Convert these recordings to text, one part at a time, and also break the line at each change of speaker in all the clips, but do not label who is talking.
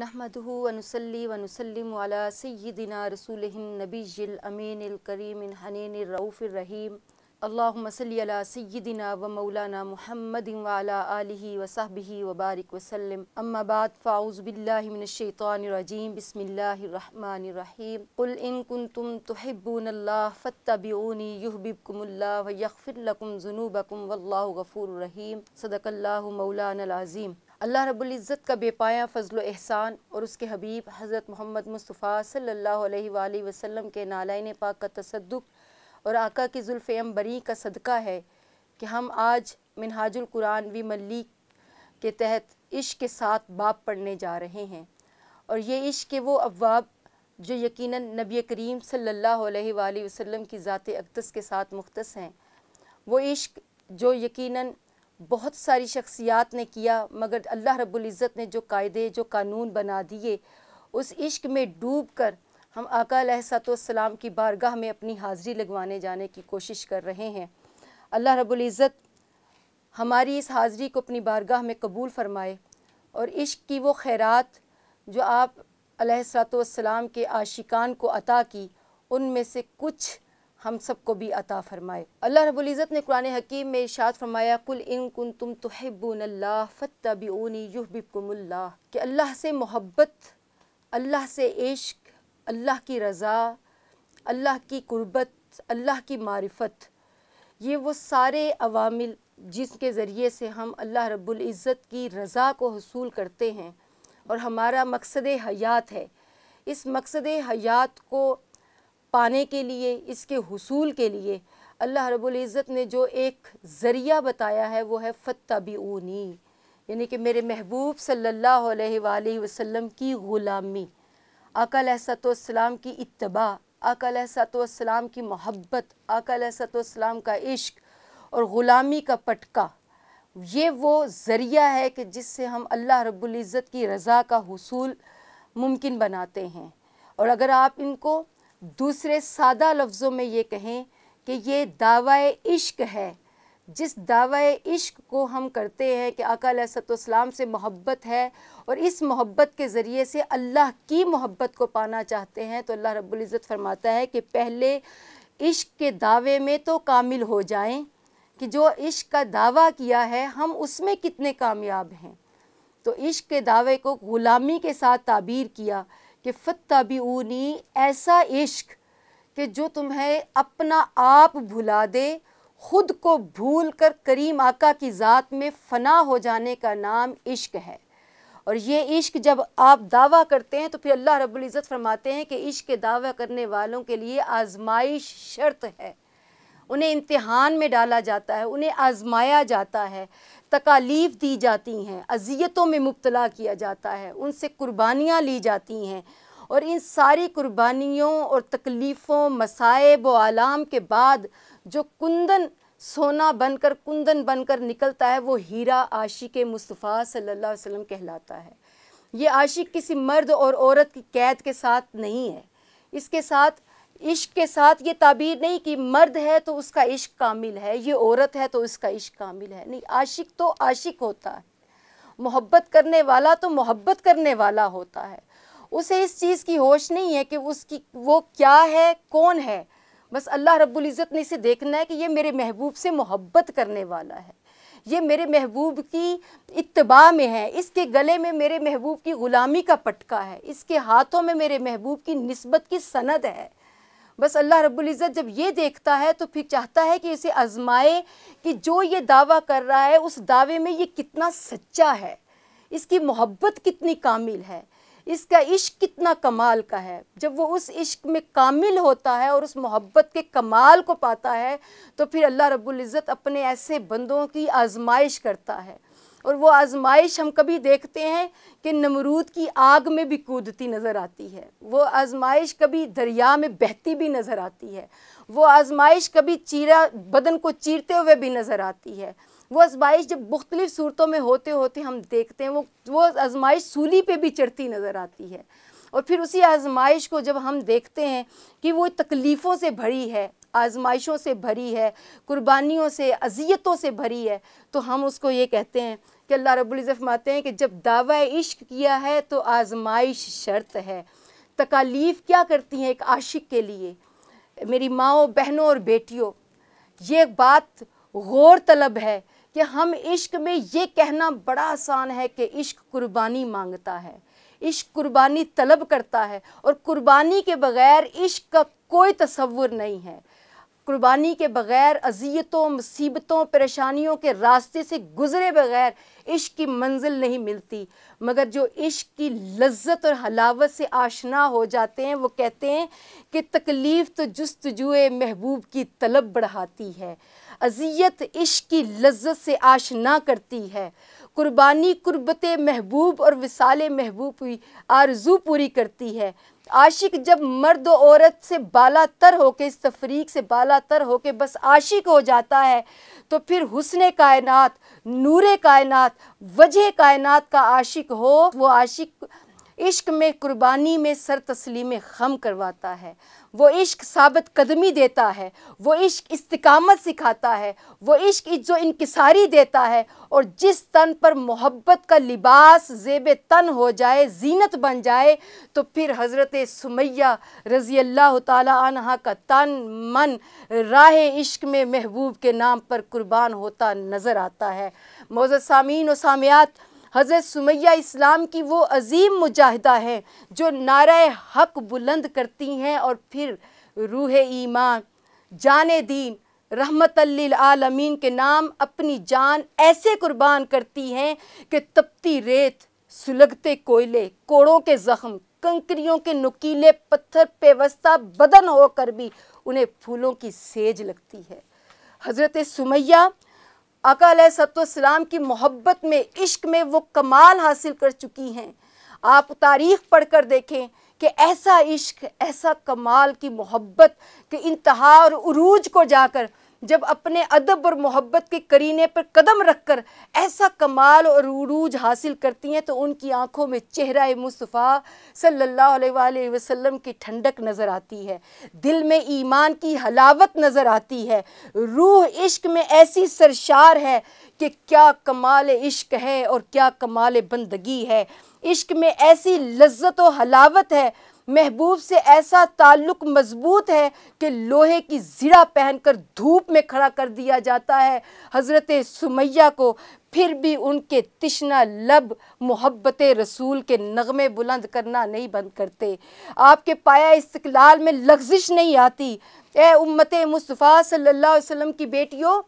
नहमदुहु व नुसल्ली व नुसल्लिमु अला सय्यिदिना रसूलिहिन नबिय्यिल अमीनिल करीमिल हनीनिर रऊफ़िर रहीम। अल्लाहुम्मा सल्लि अला सय्यिदिना व मौलाना मुहम्मदिन व अला आलिहि व सहबिहि व बारिक वसल्लम। अम्मा बाद फ़अऊज़ु बिल्लाहि मिनश शैतानिर रजीम। बिस्मिल्लाहिर रहमानिर रहीम। कुल इन कुंतुम तुहिब्बूनल्लाह फत्तबिऊनी युहब्बिबकुमुल्लाह व यग़फ़िर लकुम ज़ुनूबकुम वल्लाहु गफ़ूरुर रहीम। सदक़ल्लाहु मौलानल अज़ीम। अल्लाह रब्बुल इज़्ज़त का बेपाया फ़ज़्ल व एहसान और उसके हबीब हज़रत मोहम्मद मुस्तफ़ा सल्लल्लाहु अलैहि वसल्लम के नालैन पाक का तसद्दुक़ और आका की ज़ुल्फ़े अंबरी का सदका है कि हम आज मिनहाजुल कुरान वी मल्ली के तहत इश्क़ के 7 बाब पढ़ने जा रहे हैं। और ये इश्क़ के वो अब्वाब जो यकीनन नबी करीम सल्लल्लाहु अलैहि वसल्लम की ज़ात अक़दस के साथ मुख़्तस हैं। वो इश्क़ जो यकीनन बहुत सारी शख्सियात ने किया, मगर अल्लाह रब्बुल इज़्ज़त ने जो कायदे जो कानून बना दिए, उस इश्क़ में डूब कर हम आका अलैहिस्सलाम की बारगाह में अपनी हाज़िरी लगवाने जाने की कोशिश कर रहे हैं। अल्लाह रब्बुल इज़्ज़त हमारी इस हाज़िरी को अपनी बारगाह में कबूल फ़रमाए और इश्क़ की वो खैरात जो आप अलैहिस्सलाम के आशिकान को अता की, उनमें से कुछ हम सबको भी अता फ़रमाए। अल्लाह रब्बुल इज़्ज़त ने कुरान हकीम में इरशाद फ़रमाया, कुल इन कुंतुम तुहिब्बूनल्लाह फत्तबिऊनी युहब्बिबकुमुल्लाह, कि अल्लाह से मोहब्बत, अल्लाह से इश्क़, अल्लाह की रज़ा, अल्लाह की कुर्बत, अल्लाह की मारिफत, ये वो सारे अवामिल जिसके ज़रिए से हम अल्लाह रब्बुल इज़्ज़त की रज़ा को हुसूल करते हैं और हमारा मकसद हयात है। इस मकसद हयात को पाने के लिए, इसके हुसूल के लिए अल्लाह रब्बुल इज़्ज़त ने जो एक ज़रिया बताया है वो है फत्तबिऊनी, यानी कि मेरे महबूब सल्लल्लाहु अलैहि वसल्लम की ग़ुलामी, आका अलैहिस्सलाम की इत्तबा, आका अलैहिस्सलाम की मोहब्बत, आका अलैहिस्सलाम का इश्क़ और ग़ुलामी का पटका। ये वो ज़रिया है कि जिससे हम अल्लाह रब्बुल इज़्ज़त की रज़ा का हुसूल मुमकिन बनाते हैं। और अगर आप इनको दूसरे सादा लफ्ज़ों में ये कहें कि ये दावाए इश्क़ है, जिस दावाए इश्क़ को हम करते हैं कि आका अलैहिस्सलाम से मोहब्बत है और इस मोहब्बत के ज़रिए से अल्लाह की मोहब्बत को पाना चाहते हैं, तो अल्लाह रब्बुल इज़्ज़त फ़रमाता है कि पहले इश्क़ के दावे में तो कामिल हो जाएं कि जो इश्क़ का दावा किया है हम उसमें कितने कामयाब हैं। तो इश्क़ के दावे को ग़ुलामी के साथ ताबीर किया कि फत्तबिऊनी, ऐसा इश्क़ कि जो तुम्हें अपना आप भुला दे, ख़ुद को भूल कर करीम आका की ज़ात में फ़ना हो जाने का नाम इश्क़ है। और ये इश्क़ जब आप दावा करते हैं तो फिर अल्लाह रब्बुल इज़्ज़त फ़रमाते हैं कि इश्क़ के दावा करने वालों के लिए आज़माइश शर्त है, उन्हें इम्तिहान में डाला जाता है, उन्हें आज़माया जाता है, तकालीफ़ दी जाती हैं, अज़ियतों में मुब्तला किया जाता है, उनसे कुर्बानियाँ ली जाती हैं। और इन सारी कुर्बानियों और तकलीफ़ों, मसाइब व आलाम के बाद जो कुंदन सोना बनकर, कुंदन बनकर निकलता है, वो हीरा आशिक मुस्तफ़ा सल्लल्लाहु अलैहि वसल्लम कहलाता है। ये आशिक किसी मर्द और औरत की कैद के साथ नहीं है, इसके साथ इश्क़ के साथ ये ताबीर नहीं कि मर्द है तो उसका इश्क़ कामिल है, ये औरत है तो उसका इश्क़ कामिल है, नहीं। आशिक तो आशिक होता है, मोहब्बत करने वाला तो मोहब्बत करने वाला होता है। उसे इस चीज़ की होश नहीं है कि उसकी वो क्या है, कौन है। बस अल्लाह रब्बुल इज़्ज़त ने इसे देखना है कि ये मेरे महबूब से मोहब्बत करने वाला है, ये मेरे महबूब की इत्तबा में है, इसके गले में मेरे महबूब की ग़ुलामी का पटका है, इसके हाथों में मेरे महबूब की निस्बत की सनद है। बस अल्लाह रब्बुल इज़्ज़त जब ये देखता है तो फिर चाहता है कि इसे आज़माए कि जो ये दावा कर रहा है उस दावे में ये कितना सच्चा है, इसकी मोहब्बत कितनी कामिल है, इसका इश्क़ कितना कमाल का है। जब वो उस इश्क़ में कामिल होता है और उस मोहब्बत के कमाल को पाता है तो फिर अल्लाह रब्बुल इज़्ज़त अपने ऐसे बंदों की आज़माइश करता है। और वो आज़माइश हम कभी देखते हैं कि नमरूद की आग में भी कूदती नज़र आती है, वो आज़माइश कभी दरिया में बहती भी नज़र आती है, वो आज़माइश कभी चीरा बदन को चीरते हुए भी नज़र आती है। वो आज़माइश जब मुख्तलिफ़ सूरतों में होते होते हम देखते हैं वो आज़माइश सूली पे भी चढ़ती नज़र आती है। और फिर उसी आज़माइश को जब हम देखते हैं कि वो तकलीफ़ों से भरी है, आज़माइशों से भरी है, कुर्बानियों से, अज़ियतों से भरी है, तो हम उसको ये कहते हैं कि अल्लाह रब्बुल इज़्ज़त फरमाते हैं कि जब दावा इश्क किया है तो आजमाइश शर्त है। तकालीफ क्या करती हैं एक आशिक के लिए। मेरी माओ, बहनों और बेटियों, ये बात गौर तलब है कि हम इश्क में ये कहना बड़ा आसान है कि इश्क कुर्बानी मांगता है, इश्क कुर्बानी तलब करता है, और कुर्बानी के बग़ैर इश्क का कोई तसव्वुर नहीं है। कुर्बानी के बग़ैर, अज़ियतों, मुसीबतों, परेशानियों के रास्ते से गुज़रे बग़ैर इश्क की मंजिल नहीं मिलती। मगर जो इश्क की लज्जत और हलावत से आशना हो जाते हैं वो कहते हैं कि तकलीफ़ तो जुस्तजुए महबूब की तलब बढ़ाती है, अज़ियत इश्क की लज्जत से आशना करती है, कुर्बानी कुर्बत महबूब और विसाल महबूब की आरज़ू पूरी करती है। आशिक जब मर्द और औरत से बालातर होके, इस तफरीक से बालातर होके बस आशिक हो जाता है तो फिर हुस्ने कायनात, नूरे कायनात, वजह कायनात का आशिक हो, वो आशिक इश्क में, कुर्बानी में सर तस्लीम खम करवाता है। वो इश्क साबित कदमी देता है, वो इश्क इस्तिकामत सिखाता है, वो इश्क जो इनकिसारी देता है। और जिस तन पर मोहब्बत का लिबास ज़ेब तन हो जाए, जीनत बन जाए, तो फिर हज़रत सुमैया रज़ी अल्लाह ताला अन्हा का तन मन राह इश्क में महबूब के नाम पर कुर्बान होता नज़र आता है। मोअज़्ज़ज़ सामीन और सामियात, हज़रत सुमैया इस्लाम की वो अज़ीम मुजाहिदा है जो नारे हक बुलंद करती हैं और फिर रूह ईमान, जाने दीन, रहमतल लिल आलमीन के नाम अपनी जान ऐसे कुर्बान करती हैं कि तपती रेत, सुलगते कोयले, कोड़ों के ज़ख्म, कंकरियों के नुकीले पत्थर पेवस्ता बदन होकर भी उन्हें फूलों की सेज लगती है। हज़रत सुमैया आका अलैहिस्सलाम की मोहब्बत में, इश्क में वो कमाल हासिल कर चुकी हैं। आप तारीख़ पढ़ कर देखें कि ऐसा इश्क, ऐसा कमाल की मोहब्बत के इंतहा और उरूज को जाकर जब अपने अदब और मोहब्बत के करीने पर कदम रखकर ऐसा कमाल और उरूज हासिल करती हैं तो उनकी आँखों में चेहरा मुस्तफ़ा सल्लल्लाहु अलैहि वसल्लम की ठंडक नज़र आती है, दिल में ईमान की हलावत नज़र आती है, रूह इश्क में ऐसी सरशार है कि क्या कमाल इश्क है और क्या कमाल बंदगी है। इश्क में ऐसी लज्जत व हलावत है, महबूब से ऐसा ताल्लुक़ मजबूत है कि लोहे की ज़िरा पहनकर धूप में खड़ा कर दिया जाता है हज़रत सुमैया को, फिर भी उनके तिश्ना लब मोहब्बत रसूल के नगमे बुलंद करना नहीं बंद करते। आपके पाया इस्तिक़लाल में लग़ज़िश नहीं आती। ए उम्मत मुस्तफ़ा सल्लल्लाहु अलैहि वसल्लम की बेटियों,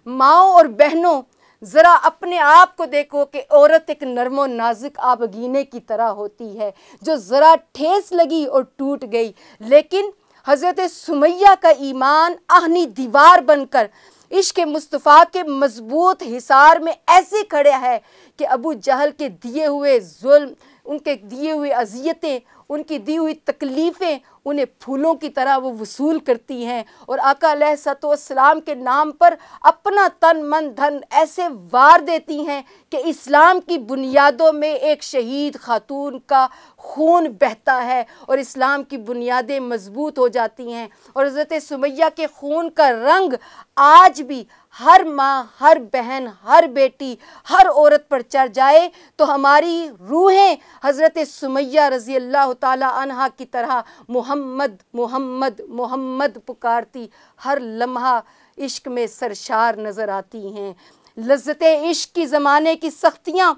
माओ और बहनों, ज़रा अपने आप को देखो कि औरत एक नरमो नाजुक आबगीने की तरह होती है जो ज़रा ठेस लगी और टूट गई, लेकिन हज़रत सुमैया का ईमान आहनी दीवार बनकर इश्क़ मुस्तफ़ा के मजबूत हिसार में ऐसे खड़े है कि अबू जहल के दिए हुए जुल्म, उनके दिए हुए अज़ियतें, उनकी दी हुई तकलीफ़ें उन्हें फूलों की तरह वो वसूल करती हैं और आका अलैहिस्सलाम के नाम पर अपना तन मन धन ऐसे वार देती हैं कि इस्लाम की बुनियादों में एक शहीद खातून का खून बहता है और इस्लाम की बुनियादें मजबूत हो जाती हैं। और हज़रत सुमैया के खून का रंग आज भी हर माँ, हर बहन, हर बेटी, हर औरत पर चढ़ जाए तो हमारी रूहें हज़रत सुमैया रज़ी अल्लाह ताला अन्हा की तरह मोहम्मद मोहम्मद मोहम्मद पुकारती हर लम्हा इश्क में सरशार नज़र आती हैं। लज़्ज़ते इश्क की ज़माने की सख्तियाँ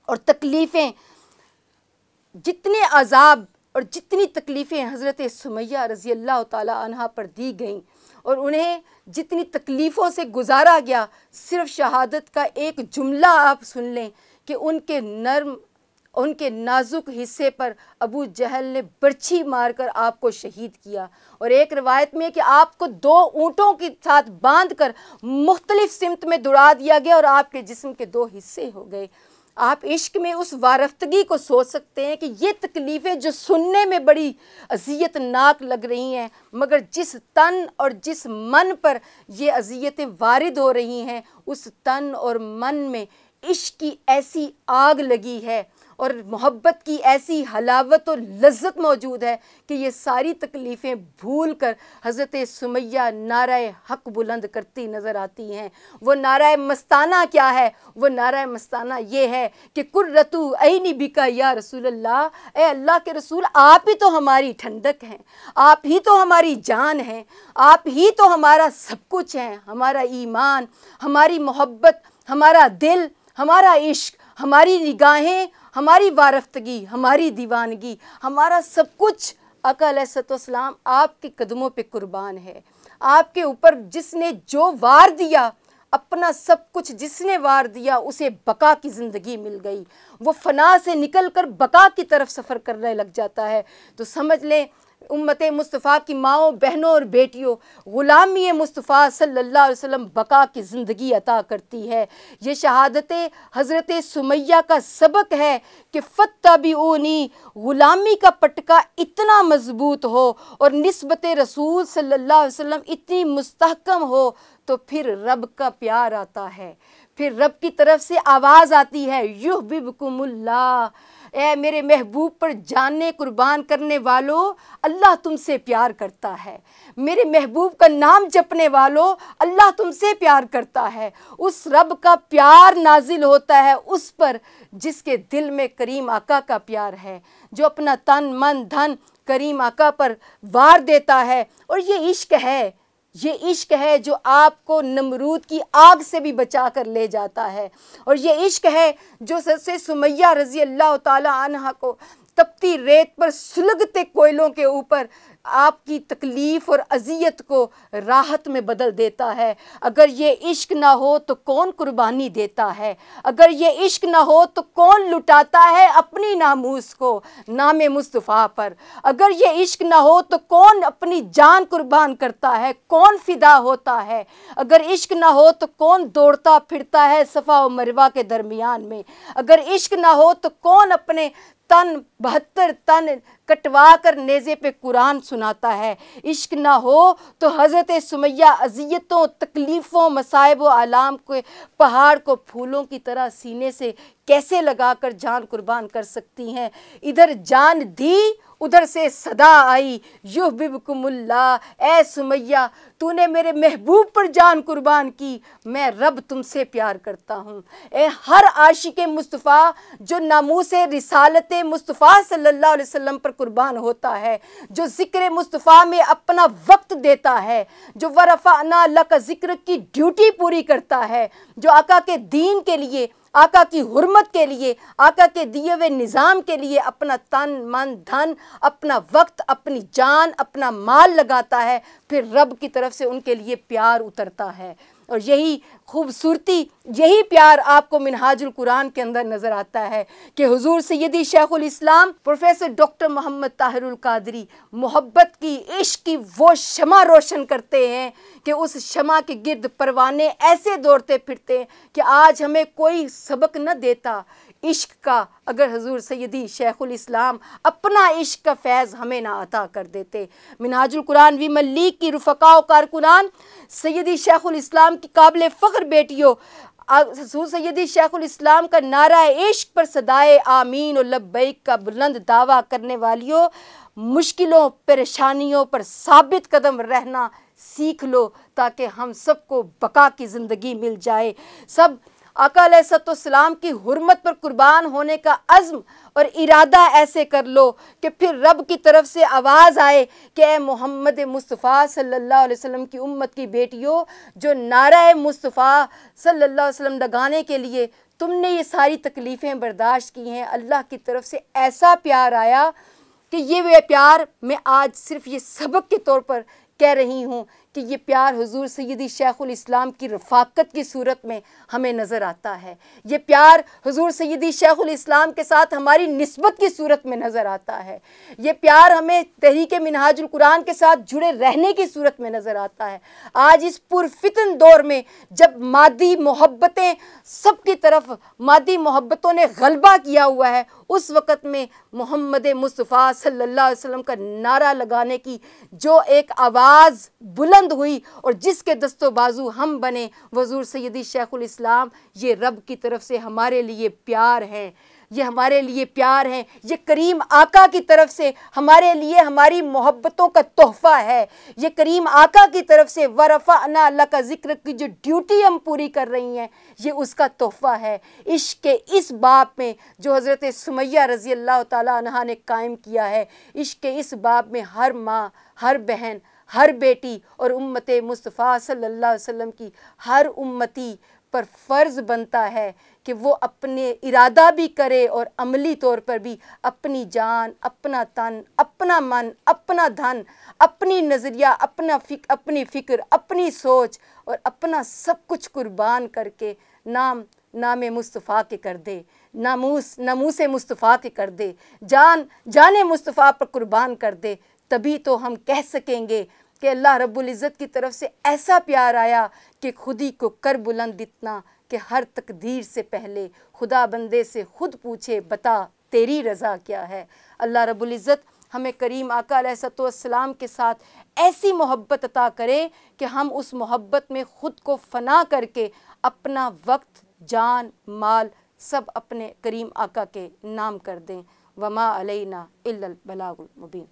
और तकलीफ़ें, जितने अज़ाब और जितनी तकलीफ़ें हज़रत सुमैया रज़ी अल्लाह ताला अन्हा पर दी गईं और उन्हें जितनी तकलीफ़ों से गुजारा गया, सिर्फ़ शहादत का एक जुमला आप सुन लें कि उनके नर्म, उनके नाजुक हिस्से पर अबू जहल ने बर्छी मारकर आपको शहीद किया। और एक रवायत में कि आपको 2 ऊँटों के साथ बांधकर मुख्तलिफ सिमत में दौड़ा दिया गया और आपके जिस्म के 2 हिस्से हो गए। आप इश्क में उस वारफ्तगी को सोच सकते हैं कि ये तकलीफ़ें जो सुनने में बड़ी अज़ियतनाक लग रही हैं, मगर जिस तन और जिस मन पर ये अज़ियतें वारिद हो रही हैं, उस तन और मन में इश्क की ऐसी आग लगी है और मोहब्बत की ऐसी हलावत और लज्जत मौजूद है कि ये सारी तकलीफ़ें भूल कर हज़रत सुमैया नाराए हक़ बुलंद करती नज़र आती हैं। वो नाराए मस्ताना क्या है? वो नाराए मस्ताना ये है कि कुर्रतु ऐनी बिका या रसूल अल्लाह, ए अल्लाह के रसूल, आप ही तो हमारी ठंडक हैं, आप ही तो हमारी जान हैं, आप ही तो हमारा सब कुछ हैं। हमारा ईमान, हमारी मोहब्बत, हमारा दिल, हमारा इश्क, हमारी निगाहें, हमारी वारफ्तगी, हमारी दीवानगी, हमारा सब कुछ आका अलैहिस्सलाम आपके कदमों पे कुर्बान है। आपके ऊपर जिसने जो वार दिया, अपना सब कुछ जिसने वार दिया, उसे बका की ज़िंदगी मिल गई। वो फ़ना से निकल कर बका की तरफ सफ़र करने लग जाता है। तो समझ लें उम्मत मुस्तफ़ा की माओ, बहनों और बेटियों, ग़ुलामी मुस्तफ़ा सल्लल्लाहु अलैहि वसल्लम बका की ज़िंदगी अता करती है। ये शहादत हज़रत सुमैया का सबक है कि फ़त्तबिऊनी, ग़ुलामी का पटका इतना मज़बूत हो और निस्बत रसूल सल्लल्लाहु अलैहि वसल्लम इतनी मुस्तहकम हो, तो फिर रब का प्यार आता है, फिर रब की तरफ से आवाज़ आती है, युहब्बिबकुमुल्लाह, ए मेरे महबूब पर जाने कुर्बान करने वालों, अल्लाह तुमसे प्यार करता है। मेरे महबूब का नाम जपने वालों, अल्लाह तुमसे प्यार करता है। उस रब का प्यार नाजिल होता है उस पर जिसके दिल में करीम आका का प्यार है, जो अपना तन मन धन करीम आका पर वार देता है। और ये इश्क है, ये इश्क है जो आपको नमरूद की आग से भी बचा कर ले जाता है। और ये इश्क है जो हज़रत सुमैया रज़ी अल्लाह ताला अन्हा को तपती रेत पर सुलगते कोयलों के ऊपर आपकी तकलीफ़ और अज़ियत को राहत में बदल देता है। अगर ये इश्क ना हो तो कौन कुर्बानी देता है? अगर ये इश्क ना हो तो कौन लुटाता है अपनी नामूस को नामे मुस्तफ़ा पर? अगर ये इश्क ना हो तो कौन अपनी जान कुर्बान करता है, कौन फ़िदा होता है? अगर इश्क ना हो तो कौन दौड़ता फिरता है सफ़ा और मरवा के दरमियान में? अगर इश्क ना हो तो कौन अपने तन 72 तन कटवा कर नेज़े पे कुरान सुनाता है? इश्क ना हो तो हज़रत सुमैया अज़ियतों, तकलीफ़ों, मसाइब व आलाम के पहाड़ को फूलों की तरह सीने से कैसे लगाकर जान कुर्बान कर सकती हैं? इधर जान दी, उधर से सदा आई, युहब्बिबकुमुल्लाह, ए सुमैया तूने मेरे महबूब पर जान कुर्बान की, मैं रब तुमसे प्यार करता हूँ। ए हर आशिक मुस्तफ़ा जो नामूस रिसालत मुस्तफ़ा सल्लल्लाहु अलैहि वसल्लम पर कुर्बान होता है, जो ज़िक्र मुस्तफ़ा में अपना वक्त देता है, जो वरफ़अना लका ज़िक्र की ड्यूटी पूरी करता है, जो आका के दीन के लिए, आका की हुर्मत के लिए, आका के दिए हुए निज़ाम के लिए अपना तन मन धन, अपना वक्त, अपनी जान, अपना माल लगाता है, फिर रब की तरफ से उनके लिए प्यार उतरता है। और यही खूबसूरती, यही प्यार आपको मिनहाजुल कुरान के अंदर नज़र आता है कि हुज़ूर सैयदी शेखुल इस्लाम प्रोफेसर डॉक्टर मोहम्मद ताहिरुल कादरी मोहब्बत की, इश्क की वो शमा रोशन करते हैं कि उस शमा के गिर्द परवाने ऐसे दौड़ते फिरते हैं कि आज हमें कोई सबक न देता इश्क का अगर हुज़ूर सैयदी शेखुल इस्लाम अपना इश्क का फैज़ हमें ना अता कर देते। मिनहाजुल कुरान वी मल्लिक की रुफ़का व कारकुनान सैयदी शेखुल इस्लाम की काबिल फ़ख्र बेटियों, हुज़ूर सैयदी शेखुल इस्लाम का नारा इश्क पर सदाए आमीन और लब्बैक का बुलंद दावा करने वालियों, मुश्किलों परेशानियों पर साबित कदम रहना सीख लो ताकि हम सबको बका की ज़िंदगी मिल जाए। सब आका अलैहिस्सलाम की हुर्मत पर कुर्बान होने का अज़्म और इरादा ऐसे कर लो कि फिर रब की तरफ से आवाज़ आए कि ए मोहम्मद मुस्तफ़ा सल्लल्लाहु अलैहि वसल्लम की उम्मत की बेटियों, जो नारा मुस्तफ़ा सल्लल्लाहु अलैहि वसल्लम लगाने के लिए तुमने ये सारी तकलीफ़ें बर्दाश्त की हैं, अल्लाह की तरफ से ऐसा प्यार आया कि ये वे प्यार मैं आज सिर्फ़ ये सबक के तौर पर कह रही हूँ कि ये प्यार हुज़ूर सैयदी शेखुल इस्लाम की रफ़ाकत की सूरत में हमें नज़र आता है। ये प्यार हुज़ूर सैयदी शेखुल इस्लाम के साथ हमारी निस्बत की सूरत में नज़र आता है। ये प्यार हमें तहरीक मिनहाजुल कुरान के साथ जुड़े रहने की सूरत में नज़र आता है। आज इस पुरफितन दौर में जब मादी मोहब्बतें सबकी तरफ, मादी मोहब्बतों ने गलबा किया हुआ है, उस वक़्त में मोहम्मद मुस्तफ़ा सल्लल्लाहु अलैहि वसल्लम का नारा लगाने की जो एक आवाज़ बुलंद हुई और जिसके दस्तों बाजू हम बने, हुज़ूर सैयदी शेखुल इस्लाम, ये रब की तरफ से हमारे लिए प्यार है। ये हमारे लिए प्यार हैं, ये करीम आका की तरफ से हमारे लिए हमारी मोहब्बतों का तोहफ़ा है। ये करीम आका की तरफ से वरफ़अना अल्लाह का ज़िक्र की जो ड्यूटी हम पूरी कर रही हैं, ये उसका तोहफ़ा है। इश्क़ के इस बाब में जो हज़रत सुमैया रज़ी अल्लाह ताला अन्हा ने कायम किया है, इश्क़ के इस बाब में हर माँ, हर बहन, हर बेटी और उम्मत मुस्तफ़ा सल्लल्लाहु अलैहि वसल्लम की हर उम्मती पर फ़र्ज़ बनता है कि वो अपने इरादा भी करे और अमली तौर पर भी अपनी जान, अपना तन, अपना मन, अपना धन, अपनी नज़रिया, अपनी फ़िक्र, अपनी सोच और अपना सब कुछ कुर्बान करके नाम मुस्तफ़ा के कर दे, नामूस मुस्तफ़ा के कर दे, जान मुस्तफ़ा पर कुर्बान कर दे। तभी तो हम कह सकेंगे कि अल्लाह रब्बुल इज़्ज़त की तरफ से ऐसा प्यार आया कि खुदी को कर बुलंद इतना कि हर तकदीर से पहले खुदा बंदे से खुद पूछे, बता तेरी रज़ा क्या है। अल्लाह रब्बुल इज़्ज़त हमें करीम आका अलैहिस्सलाम के साथ ऐसी मोहब्बत अता करे कि हम उस मोहब्बत में ख़ुद को फ़ना करके अपना वक्त, जान, माल सब अपने करीम आका के नाम कर दें। वमा अलैना इल्लल बलागुल मुबीन।